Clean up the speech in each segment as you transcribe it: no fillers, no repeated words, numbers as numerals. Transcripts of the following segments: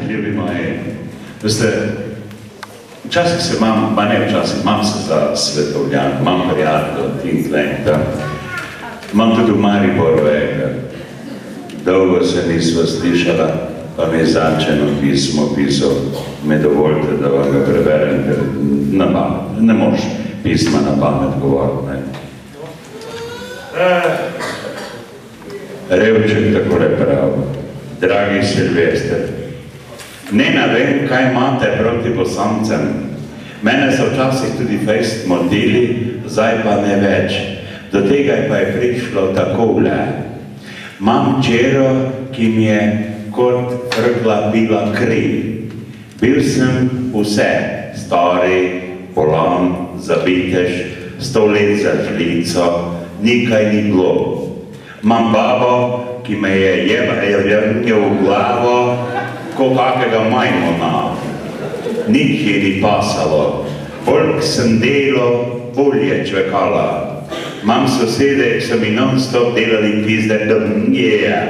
Ljubi moji, veste, včasih se imam, pa ne včasih, imam se za svetovljan, imam prijatelj, Tinklenta, imam tudi v Mariboru enega. Dolgo se nisva slišala, pa mi je začeno pismo pisal, me dovolite, da vam ga preberem, ker ne moš pisma na pamet govoriti, ne. Revček takole pravi, dragi Silvester, ne vem, kaj imate proti Bosancem. Mene so včasih tudi fejst motili, zdaj pa ne več. Do tega pa je prišlo takole. Imam čero, ki mi je kot frgla bila kri. Bil sem vse, stari, bolan, zabitež, 100 let za žlico, nikaj ni bilo. Imam babo, ki me je jebnil v glavo, ko kakega majmona. Nič je ni pasalo. Bolj sem delo, bolje čvekala. Imam sosede, ki so mi non-stop delali pizde, da mnjeja.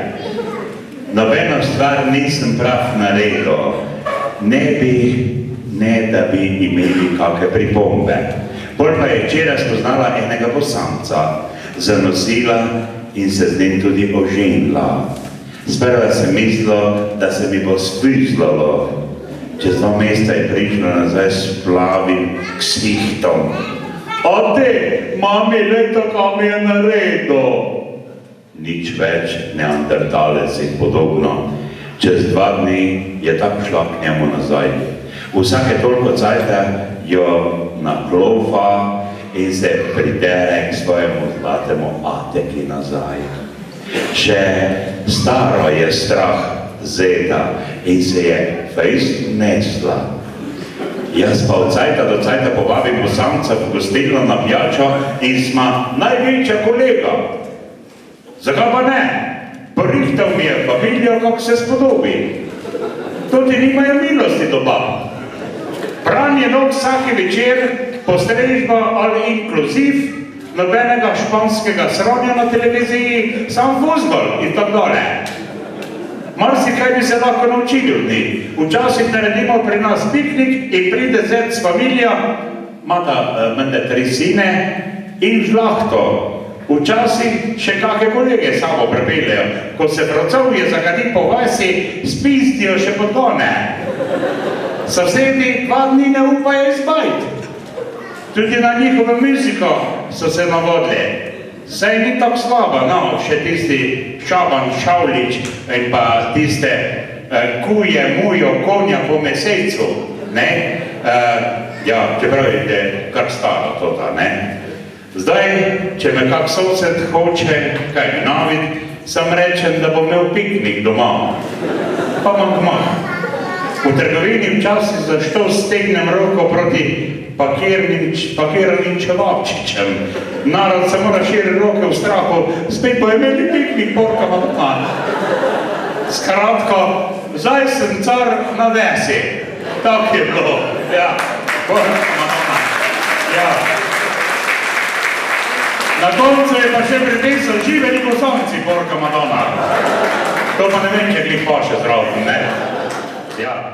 Nobeno stvar nisem prav naredil. Ne da bi imeli kakve pripombe. Bolj pa je včeraj spoznala enega Bosanca, zanosila in se z njim tudi oženila. Sprva sem mislil, da se mi bo spizlalo. Čez 2 mesta je prišlo nazaj s plavim ksihtom. Ode, mami, leto, kam je naredil. Nič več, neandertalec in podobno. Čez 2 dni je tako šla k njemu nazaj. Vsake toliko cajta jo naklofa in se pridere k svojemu zlatemu ateki nazaj. Še staro je strah zeta in se je fejst nesla. Jaz pa od cajta do cajta povabim Bosanca v gostilno na pijačo in sma največja kolega. Zakaj pa ne? Porihtal mi je familijo, kako se spodobi. Tudi nimajo milosti do bab. Pranje nog vsaki večer, postrežba ali inkluziv, nobenega španskega sronja na televiziji, sam fuzbol in tako dole. Marsikaj bi se lahko naučili od njih. Včasih naredimo pri nas piknik in pride zet s familijo, imata mende 3 sine in žlahto. Včasih še kakve kolege samo prepeljejo. Ko se procovje zagadi po vasi, spizdijo še podgone. Sosedi 2 dni ne upajo izbajt. Tudi na njihovo muziko so se navodili. Saj ni tako slaba, no, še tisti Šaban Šavlič in pa tiste kuje mujo konja po mesejcu, ne? Ja, čeprav je kar staro tota, ne? Zdaj, če me kak sosed hoče kaj navit, sam rečem, da bom imel piknik doma. Pa imam kmah. V trgovini včasih za što stegnem roko proti pakiranim čevapčičem. Narod se mora širiti roke v strahu, spet bo imeli piknik, porka pa doma. Skratko, zdaj sem car na vesi. Tak je bilo. Ja, porka pa doma. Ja. Na koncu je pa še pripisal živeli Bosanci, porka Madonna. To pa ne vem, če glih pa še zraven, ne? Ja.